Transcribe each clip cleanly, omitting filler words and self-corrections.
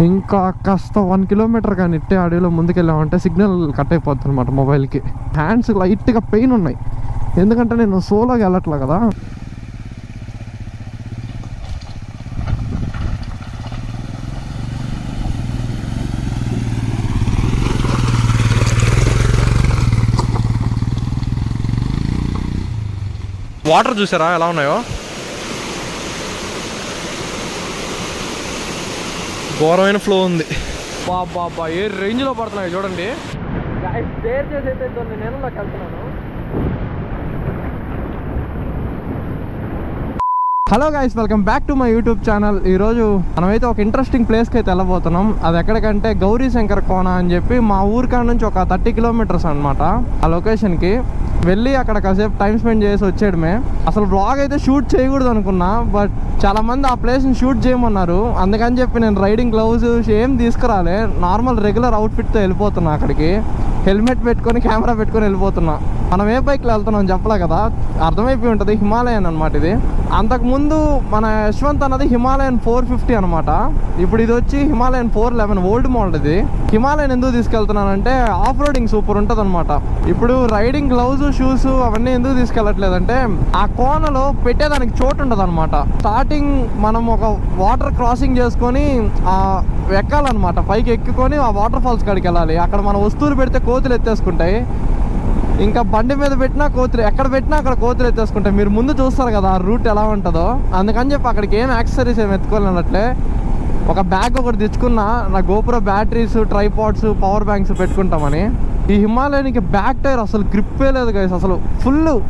ఇంకా కాస్త 1 కిలోమీటర్ కానీ ఇట్టే అడవిలో ముందుకెళ్ళామంటే సిగ్నల్ కట్ అయిపోతుంది అనమాట మొబైల్కి. హ్యాండ్స్ లైట్గా పెయిన్ ఉన్నాయి, ఎందుకంటే నేను సోలోగా వెళ్ళట్లే కదా. వాటర్ చూసారా ఎలా ఉన్నాయో, ఘోరమైన ఫ్లో ఉంది. బాబా ఏ రేంజ్లో పడుతున్నాయి చూడండి. షేర్ చేసైతే నేను వెళ్తున్నాను. Hello guys, welcome back to my YouTube channel. ఈరోజు మనమైతే ఒక ఇంట్రెస్టింగ్ ప్లేస్కి అయితే వెళ్ళబోతున్నాం. అది ఎక్కడికంటే గౌరీ శంకర్ కోన అని చెప్పి మా ఊరికాడ నుంచి ఒక 30 కిలోమీటర్స్ అనమాట. ఆ లొకేషన్కి వెళ్ళి అక్కడ కాసేపు టైం స్పెండ్ చేసి వచ్చేయడమే. అసలు వ్లాగ్ అయితే షూట్ చేయకూడదు అనుకున్నా, బట్ చాలా మంది ఆ ప్లేస్ని షూట్ చేయమన్నారు. అందుకని చెప్పి నేను రైడింగ్ గ్లౌజ్ ఏం తీసుకురాలే, నార్మల్ రెగ్యులర్ అవుట్ఫిట్తో వెళ్ళిపోతున్నా అక్కడికి. హెల్మెట్ పెట్టుకొని కెమెరా పెట్టుకొని వెళ్ళిపోతున్నా. మనం ఏ బైక్లో వెళ్తున్నాం చెప్పలే కదా, అర్థమైపోయి ఉంటుంది. హిమాలయన్ అనమాట ఇది. అంతకుముందు మన యశ్వంత్ అన్నది హిమాలయన్ 450 అనమాట. ఇప్పుడు ఇది వచ్చి హిమాలయన్ 411 ఓల్డ్ మోడల్. ఇది హిమాలయన్ ఎందుకు తీసుకెళ్తున్నానంటే ఆఫ్ రోడింగ్ సూపర్ ఉంటుంది అనమాట. ఇప్పుడు రైడింగ్ గ్లౌజ్ షూస్ అవన్నీ ఎందుకు తీసుకెళ్ళట్లేదంటే ఆ కోనలో పెట్టేదానికి చోటు ఉండదు అనమాట. స్టార్టింగ్ మనం ఒక వాటర్ క్రాసింగ్ చేసుకొని ఎక్కాలన్నమాట. పైకి ఎక్కుకొని ఆ వాటర్ ఫాల్స్ కాడికి వెళ్ళాలి. అక్కడ మన వస్తువులు పెడితే కోతులు ఎత్తేసుకుంటాయి. ఇంకా బండి మీద పెట్టినా కోతులు, ఎక్కడ పెట్టినా అక్కడ కోతులు ఎత్తేసుకుంటాయి. మీరు ముందు చూస్తారు కదా ఆ రూట్ ఎలా ఉంటుందో. అందుకని చెప్పి అక్కడికి ఏం యాక్సెసరీస్ ఏమి ఎత్తుకోలేనట్లే ఒక బ్యాగ్ ఒకటి తెచ్చుకున్నా, నా GoPro batteries, tripods, power banks పెట్టుకుంటామని. ఈ హిమాలయానికి బ్యాక్ టైర్ అసలు గ్రిప్పే లేదు గైస్. అసలు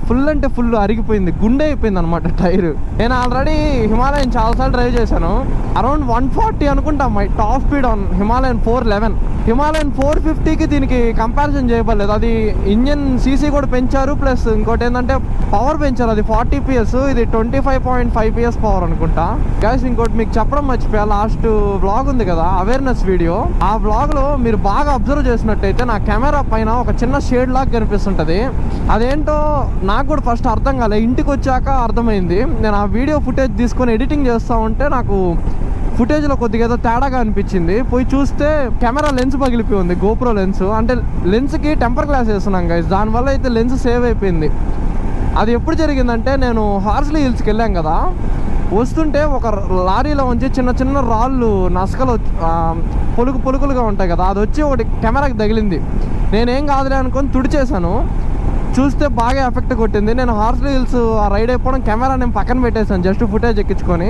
ఫుల్ అంటే ఫుల్ అరిగిపోయింది, గుండె అయిపోయింది అనమాట టైర్. నేను ఆల్రెడీ హిమాలయన్ చాలాసార్లు డ్రైవ్ చేశాను. అరౌండ్ 140 అనుకుంటా my top speed on Himalayan 411. Himalayan 450కి దీనికి కంపారిజన్ చేయబడలేదు. అది ఇంజన్ సీసీ కూడా పెంచారు, ప్లస్ ఇంకోటి ఏంటంటే పవర్ పెంచారు. అది 40 PS, ఇది 25.5 PS పవర్ అనుకుంటా. గైస్ ఇంకోటి మీకు చెప్పడం మర్చిపోయా, లాస్ట్ వ్లాగ్ ఉంది కదా అవేర్నెస్ వీడియో, ఆ వ్లాగ్లో మీరు బాగా అబ్జర్వ్ చేసినట్టయితే నా కెమెరా పైన ఒక చిన్న షేడ్ లాగా కనిపిస్తుంటుంది. అదేంటో నాకు కూడా ఫస్ట్ అర్థం కాలే, ఇంటికి వచ్చాక అర్థమైంది. నేను ఆ వీడియో ఫుటేజ్ తీసుకొని ఎడిటింగ్ చేస్తూ ఉంటే నాకు ఫుటేజ్లో కొద్దిగా ఏదో తేడాగా అనిపించింది. పోయి చూస్తే కెమెరా లెన్స్ పగిలిపోయి ఉంది, గోప్రో లెన్స్. అంటే లెన్స్కి టెంపర్ గ్లాస్ వేస్తున్నాం గైస్, దానివల్ల అయితే లెన్స్ సేవ్ అయిపోయింది. అది ఎప్పుడు జరిగిందంటే నేను హార్స్లీ హిల్స్కి వెళ్ళాం కదా, వస్తుంటే ఒక లారీలో ఉంచి చిన్న రాళ్ళు నసకలు పొలుకులుగా ఉంటాయి కదా, అది వచ్చి ఒకటి కెమెరాకి తగిలింది. నేనేం కాదులే అనుకొని తుడిచేశాను. చూస్తే బాగా ఎఫెక్ట్ కొట్టింది. నేను హార్స్లీ హిల్స్ ఆ రైడ్ అయిపోవడం కెమెరా నేను పక్కన పెట్టేశాను జస్ట్ ఫుటేజ్ ఎక్కించుకొని.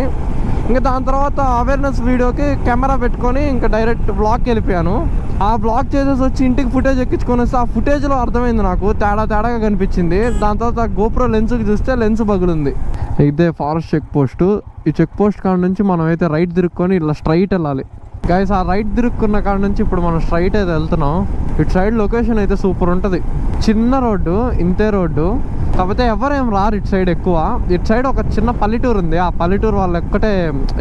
ఇంకా దాని తర్వాత అవేర్నెస్ వీడియోకి కెమెరా పెట్టుకొని ఇంకా డైరెక్ట్ బ్లాగ్కి వెళ్ళిపోయాను. ఆ బ్లాగ్ చేసేసి వచ్చి ఇంటికి ఫుటేజ్ ఎక్కించుకొని వస్తే ఆ ఫుటేజ్లో అర్థమైంది నాకు తేడాగా కనిపించింది. దాని తర్వాత గోప్రో లెన్స్కి చూస్తే లెన్స్ పగులుంది. ఇదే ఫారెస్ట్ చెక్ పోస్ట్. ఈ చెక్ పోస్ట్ కాడ నుంచి మనం అయితే రైట్ తిరుక్కొని ఇలా స్ట్రైట్ వెళ్ళాలి గైస్. ఆ రైట్ తిరుక్కున్న కాడ నుంచి ఇప్పుడు మనం స్ట్రైట్ అయితే వెళ్తున్నాం. ఇటు సైడ్ లొకేషన్ అయితే సూపర్ ఉంటుంది. చిన్న రోడ్డు, ఇంతే రోడ్డు, కాకపోతే ఎవరేం రారు ఇటు సైడ్ ఎక్కువ. ఇటు సైడ్ ఒక చిన్న పల్లెటూరు ఉంది, ఆ పల్లెటూరు వాళ్ళు ఒక్కటే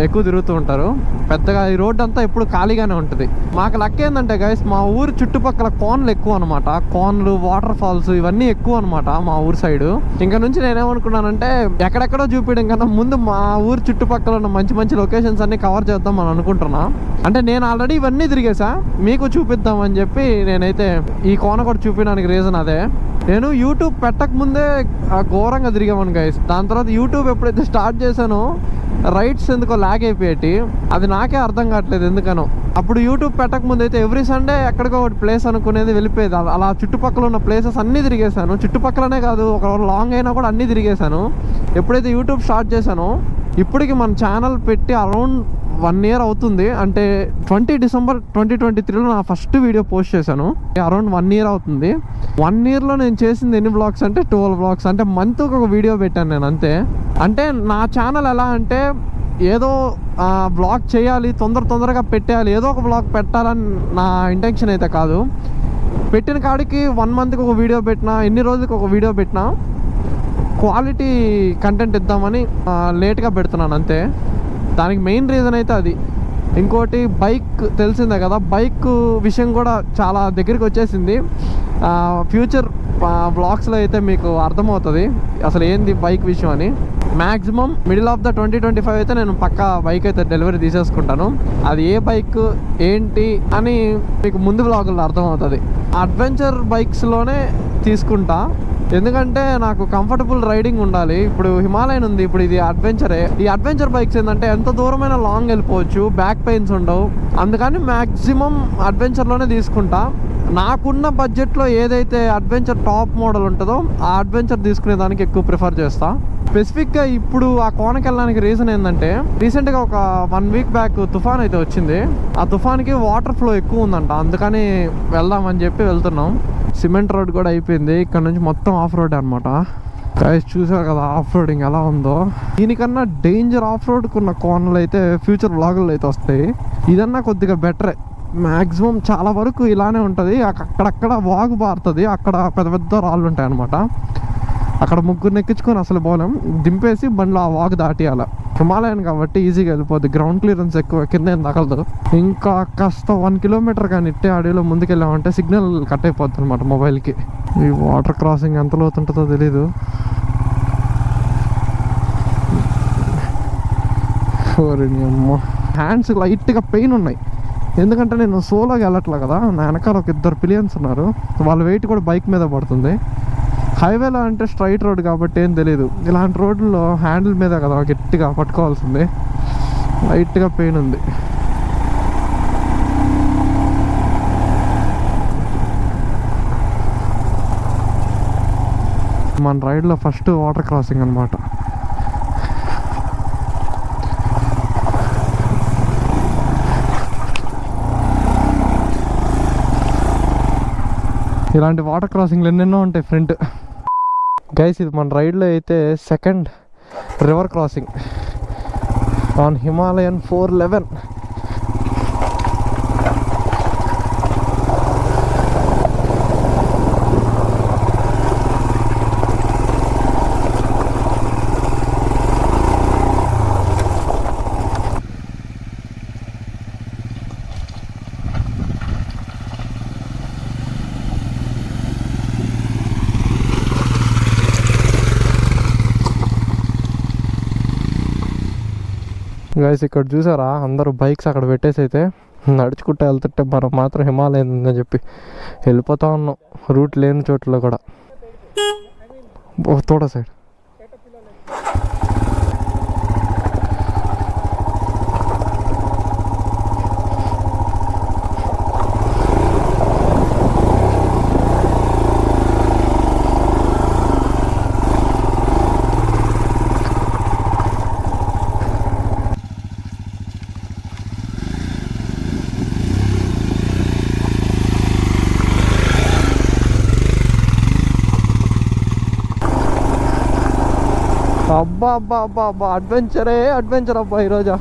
ఎక్కువ తిరుగుతూ ఉంటారు. పెద్దగా ఈ రోడ్డు అంతా ఎప్పుడు ఖాళీగానే ఉంటుంది. మాకు లక్ ఏంటంటే గైస్, మా ఊరు చుట్టుపక్కల కోన్లు ఎక్కువ అనమాట. కోన్లు, వాటర్ ఫాల్స్ ఇవన్నీ ఎక్కువ అనమాట మా ఊరు సైడ్. ఇంకా నుంచి నేనేమనుకున్నానంటే ఎక్కడెక్కడో చూపించడం కన్నా ముందు మా ఊరు చుట్టుపక్కల ఉన్న మంచి లొకేషన్స్ అన్ని కవర్ చేద్దాం అని అనుకుంటున్నా. అంటే నేను ఆల్రెడీ ఇవన్నీ తిరిగేసా, మీకు చూపిద్దామని చెప్పి నేనైతే ఈ కోన కూడా చూపించడానికి రీజన్ అదే. నేను యూట్యూబ్ పెట్టక ముందే ఘోరంగా తిరిగామని గైస్. దాని తర్వాత యూట్యూబ్ ఎప్పుడైతే స్టార్ట్ చేశానో రైట్స్ ఎందుకో లాగ్ అయిపోయేటి, అది నాకే అర్థం కావట్లేదు ఎందుకనో. అప్పుడు యూట్యూబ్ పెట్టక ముందు అయితే ఎవ్రీ సండే ఎక్కడికో ఒకటి ప్లేస్ అనుకునేది వెళ్ళిపోయేది. అలా చుట్టుపక్కల ఉన్న ప్లేసెస్ అన్నీ తిరిగేశాను. చుట్టుపక్కలనే కాదు, ఒక లాంగ్ అయినా కూడా అన్నీ తిరిగేశాను. ఎప్పుడైతే యూట్యూబ్ స్టార్ట్ చేశానో ఇప్పటికి మన ఛానల్ పెట్టి అరౌండ్ 1 year అవుతుంది. అంటే 20 December 2023లో నా ఫస్ట్ వీడియో పోస్ట్ చేశాను. అరౌండ్ 1 year అవుతుంది. 1 yearలో నేను చేసింది ఎన్ని వ్లాగ్స్ అంటే 12 వ్లాగ్స్. అంటే మంత్కి ఒక వీడియో పెట్టాను నేను అంతే. అంటే నా ఛానల్ ఎలా అంటే ఏదో వ్లాగ్ చేయాలి, తొందరగా పెట్టేయాలి, ఏదో ఒక వ్లాగ్ పెట్టాలని నా ఇంటెన్షన్ అయితే కాదు. పెట్టిన కాడికి 1 monthకి ఒక వీడియో పెట్టినా, ఎన్ని రోజులకి ఒక వీడియో పెట్టినా క్వాలిటీ కంటెంట్ ఇద్దామని లేట్గా పెడుతున్నాను అంతే. దానికి మెయిన్ రీజన్ అయితే అది. ఇంకోటి బైక్ తెలిసిందే కదా, బైక్ విషయం కూడా చాలా దగ్గరికి వచ్చేసింది. ఫ్యూచర్ బ్లాగ్స్లో అయితే మీకు అర్థమవుతుంది అసలు ఏంది బైక్ విషయం అని. మ్యాక్సిమం మిడిల్ ఆఫ్ ద 2025 అయితే నేను పక్కా బైక్ అయితే డెలివరీ తీసేసుకుంటాను. అది ఏ బైక్ ఏంటి అని మీకు ముందు బ్లాగుల్లో అర్థమవుతుంది. అడ్వెంచర్ బైక్స్లోనే తీసుకుంటా, ఎందుకంటే నాకు కంఫర్టబుల్ రైడింగ్ ఉండాలి. ఇప్పుడు హిమాలయన్ ఉంది, ఇప్పుడు ఇది అడ్వెంచరే. ఈ అడ్వెంచర్ బైక్స్ ఏంటంటే ఎంత దూరమైనా లాంగ్ వెళ్ళిపోవచ్చు, బ్యాక్ పెయిన్స్ ఉండవు. అందుకని మ్యాక్సిమం అడ్వెంచర్లోనే తీసుకుంటా. నాకున్న బడ్జెట్లో ఏదైతే అడ్వెంచర్ టాప్ మోడల్ ఉంటుందో ఆ అడ్వెంచర్ తీసుకునే దానికి ఎక్కువ ప్రిఫర్ చేస్తా. స్పెసిఫిక్గా ఇప్పుడు ఆ కోనకి వెళ్ళడానికి రీజన్ ఏంటంటే రీసెంట్గా ఒక 1 వీక్ బ్యాక్ తుఫాన్ అయితే వచ్చింది. ఆ తుఫాన్కి వాటర్ ఫ్లో ఎక్కువ ఉందంట, అందుకని వెళ్దామని చెప్పి వెళ్తున్నాం. సిమెంట్ రోడ్ కూడా అయిపోయింది, ఇక్కడ నుంచి మొత్తం ఆఫ్ రోడ్ అనమాట. గైస్ చూసారు కదా ఆఫ్ రోడింగ్ ఎలా ఉందో. దీనికన్నా డేంజర్ ఆఫ్ రోడ్కి ఉన్న కోనలు అయితే ఫ్యూచర్ బ్లాగుల్లో అయితే వస్తాయి. ఇదన్నా కొద్దిగా బెటరే. మ్యాక్సిమం చాలా వరకు ఇలానే ఉంటుంది. అక్కడక్కడ వాగు బారుతుంది, అక్కడ పెద్ద పెద్ద రాళ్ళు ఉంటాయి అనమాట. అక్కడ ముగ్గురు ఎక్కించుకొని అసలు పోలేం, దింపేసి బండ్లో ఆ వాగు దాటియాల. హిమాలయన్ కాబట్టి ఈజీగా వెళ్ళిపోద్ది, గ్రౌండ్ క్లియరెన్స్ ఎక్కువ, కింద ఏం తగలదు. ఇంకా కాస్త 1 కిలోమీటర్ కానీ ఇట్టే అడవిలో ముందుకెళ్ళామంటే సిగ్నల్ కట్ అయిపోద్ది అనమాట మొబైల్కి. ఈ వాటర్ క్రాసింగ్ ఎంత లోతుంటుందో తెలీదు. హ్యాండ్స్ లైట్గా పెయిన్ ఉన్నాయి, ఎందుకంటే నేను సోలోగా వెళ్ళట్లే కదా, నా వెనకాల ఒక 2 పిలియన్స్ ఉన్నారు, వాళ్ళ వెయిట్ కూడా బైక్ మీద పడుతుంది. హైవేలో అంటే స్ట్రైట్ రోడ్ కాబట్టి ఏం తెలియదు, ఇలాంటి రోడ్లలో హ్యాండిల్ మీద కదా గట్టిగా పట్టుకోవాల్సింది. లైట్గా పెయిన్ ఉంది. మన రైడ్లో ఫస్ట్ వాటర్ క్రాసింగ్ అనమాట. ఇలాంటి వాటర్ క్రాసింగ్లు ఎన్నెన్నో ఉంటాయి ఫ్రంట్. గైస్ ఇది మన రైడ్లో అయితే second river crossing on Himalayan 411. Guys ఇక్కడ చూసారా అందరూ బైక్స్ అక్కడ పెట్టేసి అయితే నడుచుకుంటూ వెళ్తుంటే మనం మాత్రం హిమాలయన్ ఉందని చెప్పి వెళ్ళిపోతా ఉన్నాం, రూట్ లేని చోట్ల కూడా. తోడ సైడ్ అబ్బా అబ్బా అబ్బా అబ్బా అడ్వెంచర్ అబ్బా. ఈరోజు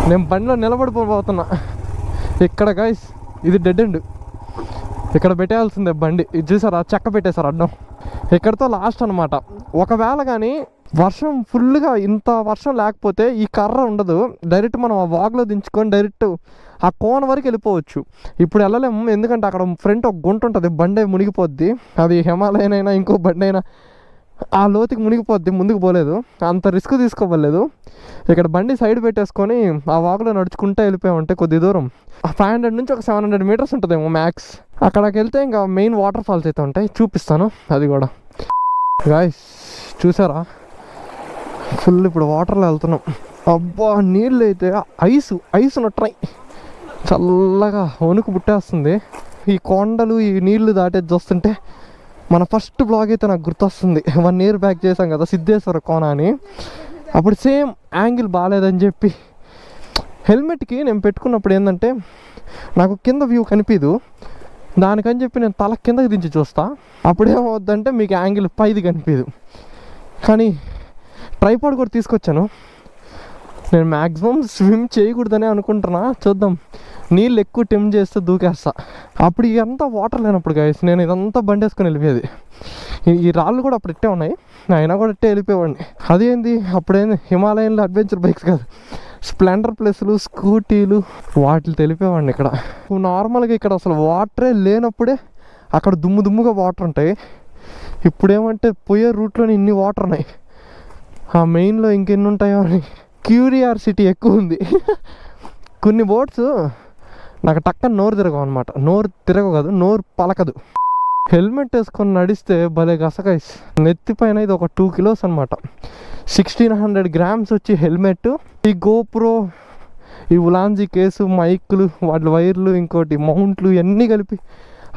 నేను బండిలో నిలబడిపోతున్నా ఇక్కడ. గైస్ ఇది డెడ్ ఎండ్, ఇక్కడ పెట్టేయాల్సిందే బండి. ఇది చూసారా చెక్క పెట్టేశారు అడ్డం. ఇక్కడతో లాస్ట్ అనమాట. ఒకవేళ కానీ వర్షం ఫుల్గా ఇంత వర్షం లేకపోతే ఈ కర్ర ఉండదు, డైరెక్ట్ మనం ఆ వాగ్లో దించుకొని డైరెక్ట్ ఆ కోన వరకు వెళ్ళిపోవచ్చు. ఇప్పుడు వెళ్ళలేము, ఎందుకంటే అక్కడ ఫ్రంట్ ఒక గుంట ఉంటుంది, బండి మునిగిపోద్ది. అది హిమాలయన్ అయినా ఇంకో బండి అయినా ఆ లోతుకి మునిగిపోద్ది, ముందుకు పోలేదు, అంత రిస్క్ తీసుకోవలేదు. ఇక్కడ బండి సైడ్ పెట్టేసుకొని ఆ వాగులో నడుచుకుంటూ వెళ్ళిపోయామంటే కొద్ది దూరం 500 నుంచి ఒక 700 మీటర్స్ ఉంటుందేమో మ్యాక్స్. అక్కడికి వెళ్తే ఇంకా మెయిన్ వాటర్ ఫాల్స్ అయితే ఉంటాయి, చూపిస్తాను అది కూడా. గాయ్స్ చూసారా ఫుల్ ఇప్పుడు వాటర్లో వెళ్తున్నాం. అబ్బా నీళ్ళు అయితే ఐస్ ఉన్నట్టు చల్లగా వణుకు పుట్టేస్తుంది. ఈ కొండలు ఈ నీళ్లు దాటేది చూస్తుంటే మన ఫస్ట్ బ్లాగ్ అయితే నాకు గుర్తొస్తుంది. 1 year బ్యాక్ చేసాం కదా సిద్ధేశ్వర కోన అని. అప్పుడు సేమ్ యాంగిల్ బాగాలేదని చెప్పి హెల్మెట్కి నేను పెట్టుకున్నప్పుడు ఏంటంటే నాకు కింద వ్యూ కనిపించదు, దానికని చెప్పి నేను తల కిందకి దించి చూస్తా. అప్పుడేమవుద్దంటే మీకు యాంగిల్ పైది కనిపించదు. కానీ ట్రైపాడ్ కూడా తీసుకొచ్చాను. నేను మ్యాక్సిమం స్విమ్ చేయకూడదని అనుకుంటున్నా, చూద్దాం. నీళ్ళు ఎక్కువ టెంప్ట్ చేస్తే దూకేస్తా. అప్పుడు ఇదంతా వాటర్ లేనప్పుడు గైస్ నేను ఇదంతా బండి వేసుకొని వెళ్ళిపోయేది. ఈ రాళ్ళు కూడా అప్పుడు ఇట్టే ఉన్నాయి, అయినా కూడా ఇట్టే వెళ్ళిపోయేవాడిని. అదేంది అప్పుడేంది హిమాలయన్లో అడ్వెంచర్ బైక్స్ కాదు, స్ప్లెండర్ ప్లస్లు, స్కూటీలు వాటిని తెలిపేవాడిని ఇక్కడ. నార్మల్గా ఇక్కడ అసలు వాటరే లేనప్పుడే అక్కడ దుమ్ముగా వాటర్ ఉంటాయి. ఇప్పుడేమంటే పోయే రూట్లోనే ఇన్ని వాటర్ ఉన్నాయి. ఆ మెయిన్లో ఇంకెన్ని ఉంటాయో అని క్యూరియాసిటీ ఎక్కువ ఉంది. కొన్ని బోట్స్ నాకు టక్కన నోరు తిరగవు అనమాట. నోరు పలకదు. హెల్మెట్ వేసుకొని నడిస్తే భలే గసగైస్. నెత్తి పైన ఇది ఒక 2 kilos అనమాట. 1600 grams వచ్చి హెల్మెట్, ఈ గోప్రో, ఈ ఉలాన్జీ కేసు, మైకులు, వాటి వైర్లు, ఇంకోటి మౌంట్లు ఇవన్నీ కలిపి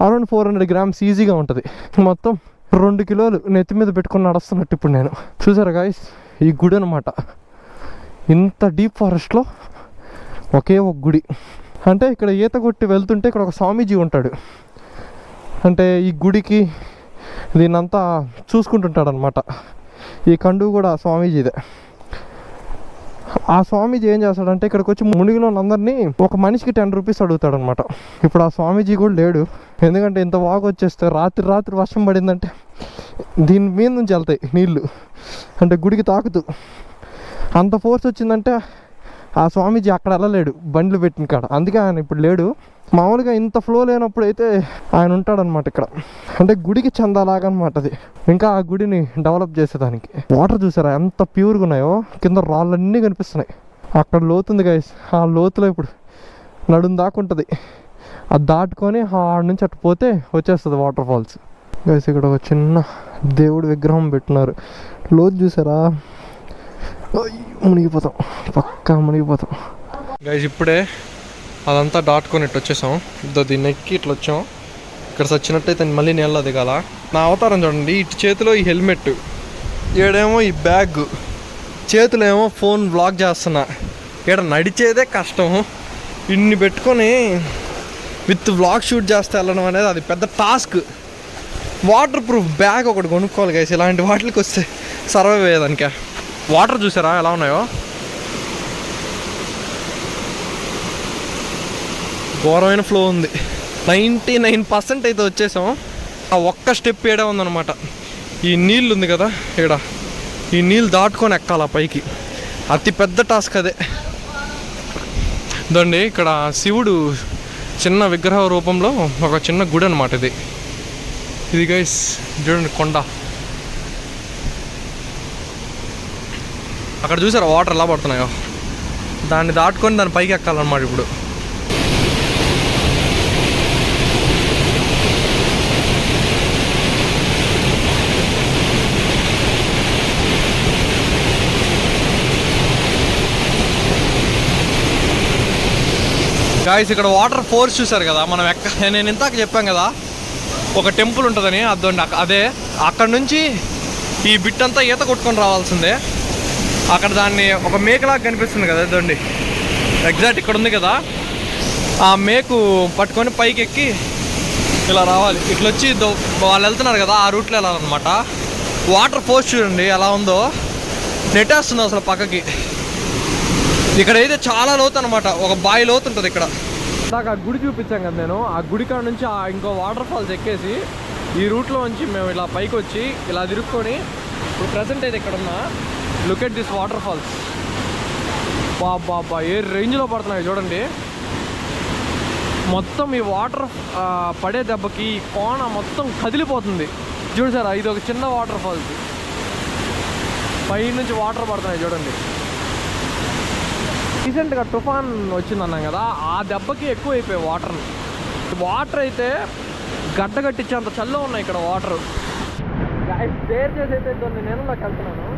అరౌండ్ 400 grams ఈజీగా ఉంటుంది. మొత్తం 2 kilos నెత్తి మీద పెట్టుకొని నడుస్తున్నట్టు ఇప్పుడు నేను. చూసారా గాయస్, ఈ గుడి అనమాట. ఇంత డీప్ ఫారెస్ట్లో ఒకే ఒక గుడి. అంటే ఇక్కడ ఈత కొట్టి వెళ్తుంటే ఇక్కడ ఒక స్వామీజీ ఉంటాడు. అంటే ఈ గుడికి దీన్నంతా చూసుకుంటుంటాడు అనమాట. ఈ కండువు కూడా స్వామీజీదే. ఆ స్వామీజీ ఏం చేస్తాడంటే ఇక్కడికి వచ్చి మునిగిలో అందరినీ ఒక మనిషికి 10 rupees అడుగుతాడు అనమాట. ఇప్పుడు ఆ స్వామీజీ కూడా లేడు. ఎందుకంటే ఇంత వాగు వచ్చేస్తే రాత్రి వర్షం పడిందంటే దీని మీద నుంచి వెళ్తాయి నీళ్ళు. అంటే గుడికి తాకుతూ అంత ఫోర్స్ వచ్చిందంటే ఆ స్వామీజీ అక్కడ వెళ్ళలేడు, బండ్లు పెట్టిన కాడ. అందుకే ఆయన ఇప్పుడు లేడు. మామూలుగా ఇంత ఫ్లో లేనప్పుడు అయితే ఆయన ఉంటాడనమాట ఇక్కడ. అంటే గుడికి చందాలాగా అనమాట అది. ఇంకా ఆ గుడిని డెవలప్ చేసేదానికి. వాటర్ చూసారా ఎంత ప్యూర్గా ఉన్నాయో, కింద రాళ్ళన్నీ కనిపిస్తున్నాయి. అక్కడ లోతుంది గైస్. ఆ లోతులో ఇప్పుడు నడుం దాకా ఉంటుంది. అది దాటుకొని ఆడ నుంచి అటు పోతే వచ్చేస్తుంది వాటర్ ఫాల్స్. గైస్ ఇక్కడ ఒక చిన్న దేవుడి విగ్రహం పెట్టినారు. లోతు చూసారా, మునిగిపోతాం, పక్కా మునిగిపోతాం. గైస్ ఇప్పుడే అదంతా దాటుకొని ఇట్లా వచ్చేసాం. దీన్ని ఎక్కి ఇట్లా వచ్చాం. ఇక్కడ సచ్చినట్టయితే మళ్ళీ నీళ్ళ దిగాల. నా అవతారం చూడండి, ఇటు చేతిలో ఈ హెల్మెట్, ఈడేమో ఈ బ్యాగ్, చేతిలో ఏమో ఫోన్ బ్లాక్ చేస్తున్నా. ఇక్కడ నడిచేదే కష్టం. ఇన్ని పెట్టుకొని విత్ వ్లాగ్ షూట్ చేస్తే వెళ్ళడం అనేది అది పెద్ద టాస్క్. వాటర్ ప్రూఫ్ బ్యాగ్ ఒకటి కొనుక్కోవాలి గైస్. ఇలాంటి వాటికి వస్తే సర్వైవ్ అయ్యేదానికే. వాటర్ చూసారా ఎలా ఉన్నాయో, ఘోరమైన ఫ్లో ఉంది. 99% అయితే వచ్చేసాం. ఆ ఒక్క స్టెప్ ఏడే ఉందన్నమాట. ఈ నీళ్ళు ఉంది కదా ఇక్కడ, ఈ నీళ్ళు దాటుకొని ఎక్కాలి పైకి. అతి పెద్ద టాస్క్ అదే. ఇదండి ఇక్కడ శివుడు చిన్న విగ్రహ రూపంలో ఒక చిన్న గుడి అనమాట ఇది గైస్. చూడండి కొండ, అక్కడ చూసారా వాటర్ ఎలా పడుతున్నాయో. దాన్ని దాటుకొని దాని పైకి ఎక్కాలన్నమాట ఇప్పుడు. గాయస్ ఇక్కడ వాటర్ ఫోర్స్ చూసారు కదా, మనం నేను ఇంతకు చెప్పాను కదా ఒక టెంపుల్ ఉంటుందని. అదే అక్కడ నుంచి ఈ బిట్ అంతా ఈత కొట్టుకొని రావాల్సిందే. అక్కడ దాన్ని ఒక మేకలాగా కనిపిస్తుంది కదా, ఇదండి ఎగ్జాక్ట్ ఇక్కడ ఉంది కదా. ఆ మేకు పట్టుకొని పైకి ఎక్కి ఇలా రావాలి. ఇట్లా వచ్చి వాళ్ళు వెళ్తున్నారు కదా ఆ రూట్లో వెళ్ళాలన్నమాట. వాటర్ ఫోర్స్ చూడండి ఎలా ఉందో, నెట్టేస్తుంది అసలు పక్కకి. ఇక్కడ అయితే చాలా లోతు అనమాట, ఒక బావి లోతు ఉంటుంది ఇక్కడ. నాకు ఆ గుడి చూపించాను కదా నేను, ఆ గుడి కాడ నుంచి ఇంకో వాటర్ ఫాల్స్ ఎక్కేసి ఈ రూట్లో నుంచి మేము ఇలా పైకి వచ్చి ఇలా తిరుక్కొని ఇప్పుడు ప్రజెంట్ అయితే ఇక్కడ ఉన్నా. లుక్ ఎట్ దిస్ వాటర్ ఫాల్స్. బాబా ఏ రేంజ్లో పడుతున్నాయి చూడండి. మొత్తం ఈ వాటర్ పడే దెబ్బకి ఈ కోన మొత్తం కదిలిపోతుంది. చూసారా, ఇది ఒక చిన్న వాటర్ ఫాల్స్, పై నుంచి వాటర్ పడుతున్నాయి చూడండి. రీసెంట్గా తుఫాన్ వచ్చిందన్నాం కదా, ఆ దెబ్బకి ఎక్కువ అయిపోయాయి వాటర్ అయితే గడ్డ కట్టించేంత చల్ల ఉన్నాయి ఇక్కడ వాటర్. డేర్ చేసి అయితే కొన్ని నీళ్ళలోకి వెళ్తున్నాను.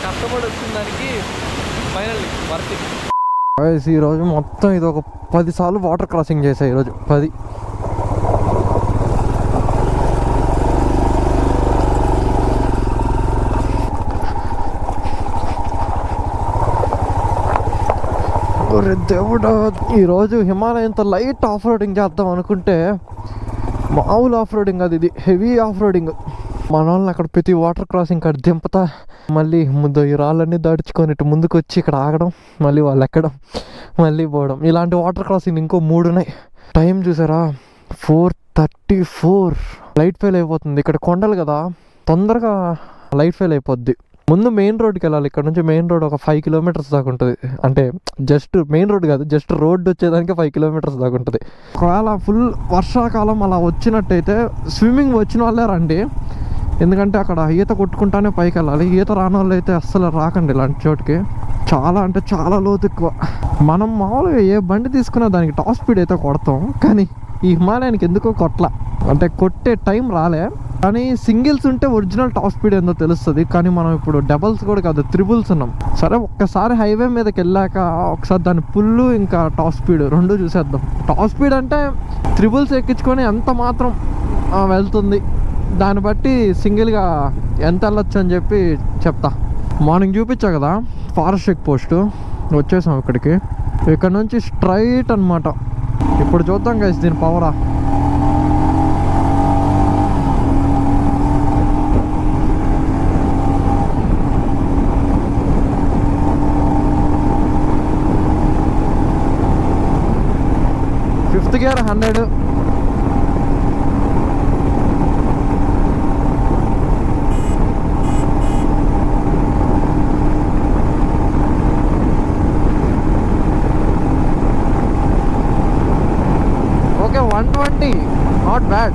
కష్టపడి వచ్చిన దానికి ఫైనల్ వర్త్. ఈరోజు మొత్తం ఇది ఒక 10 సార్లు వాటర్ క్రాసింగ్ చేశాయి ఈరోజు. 10. దేవుడా, ఈరోజు హిమాలయంతో లైట్ ఆఫ్ రోడింగ్ చేద్దాం అనుకుంటే మామూలు ఆఫ్ రోడింగ్ అది, ఇది హెవీ ఆఫ్ రోడింగ్. మన వాళ్ళని అక్కడ ప్రతి వాటర్ క్రాసింగ్ కాడ దింపుతా, మళ్ళీ ఈ రాళ్ళన్నీ దాడుచుకొని ఇటు ముందుకు వచ్చి ఇక్కడ ఆగడం, మళ్ళీ వాళ్ళు ఎక్కడం, మళ్ళీ పోవడం. ఇలాంటి వాటర్ క్రాసింగ్ ఇంకో 3 ఉన్నాయి. టైం చూసారా 4:34. లైట్ ఫెయిల్ అయిపోతుంది. ఇక్కడ కొండలు కదా, తొందరగా లైట్ ఫెయిల్ అయిపోద్ది. ముందు మెయిన్ రోడ్కి వెళ్ళాలి. ఇక్కడ నుంచి మెయిన్ రోడ్ ఒక 5 కిలోమీటర్స్ దాకా ఉంటుంది. అంటే జస్ట్ మెయిన్ రోడ్ కాదు, జస్ట్ రోడ్డు వచ్చేదానికి 5 కిలోమీటర్స్ దాకా ఉంటుంది. ఒకవేళ ఫుల్ వర్షాకాలం అలా వచ్చినట్టయితే స్విమ్మింగ్ వచ్చిన వాళ్ళే రండి, ఎందుకంటే అక్కడ ఈత కొట్టుకుంటానే పైకి వెళ్ళాలి. ఈత రాని వాళ్ళు అయితే అస్సలు రాకండి ఇలాంటి చోటుకి. చాలా అంటే చాలా లోతు ఎక్కువ. మనం మామూలుగా ఏ బండి తీసుకున్నా దానికి టాప్ స్పీడ్ అయితే కొడతాం, కానీ ఈ హిమాలయానికి ఎందుకో కొట్ల, అంటే కొట్టే టైం రాలే. కానీ సింగిల్స్ ఉంటే ఒరిజినల్ టాప్ స్పీడ్ ఏందో తెలుస్తుంది. కానీ మనం ఇప్పుడు డబల్స్ కూడా కాదు, త్రిబుల్స్ ఉన్నాం. సరే ఒక్కసారి హైవే మీదకి వెళ్ళాక ఒకసారి దాని పుల్లు ఇంకా టాప్ స్పీడ్ 2 చూసేద్దాం. టాప్ స్పీడ్ అంటే త్రిబుల్స్ ఎక్కించుకొని ఎంత మాత్రం వెళ్తుంది, దాన్ని బట్టి సింగిల్గా ఎంత వెళ్ళొచ్చు అని చెప్పి చెప్తా. మార్నింగ్ చూపించా కదా ఫారెస్ట్ చెక్ పోస్ట్, వచ్చేసాం ఇక్కడికి. ఇక్కడ నుంచి స్ట్రైట్ అనమాట. ఇప్పుడు చూద్దాం గైస్ దీని పవరా. Fifth gear 100. Okay 120, not bad.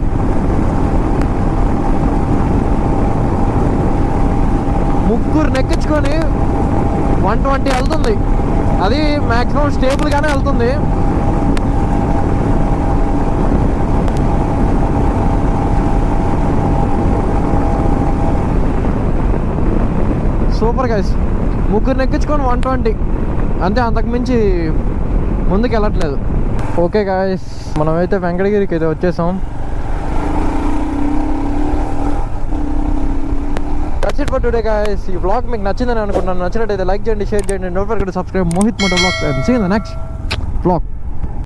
ముగ్గురు నెక్కించుకొని 120 వెళ్తుంది. అది మ్యాక్సిమం స్టేబుల్గానే వెళ్తుంది. సూపర్ గైస్, ముగ్గురు నెక్కించుకొని 120 అంతే, అంతకుమించి ముందుకు వెళ్ళట్లేదు. ఓకే గాయస్, మనమైతే వెంకటగిరికి అయితే వచ్చేసాం. That's it for today guys. ఈ వ్లాగ్ మీకు నచ్చిందని అనుకుంటున్నాను. నచ్చినట్టయితే లైక్ చేయండి, షేర్ చేయండి, don't forget to subscribe Mohit moto vlogs and see in the next vlog.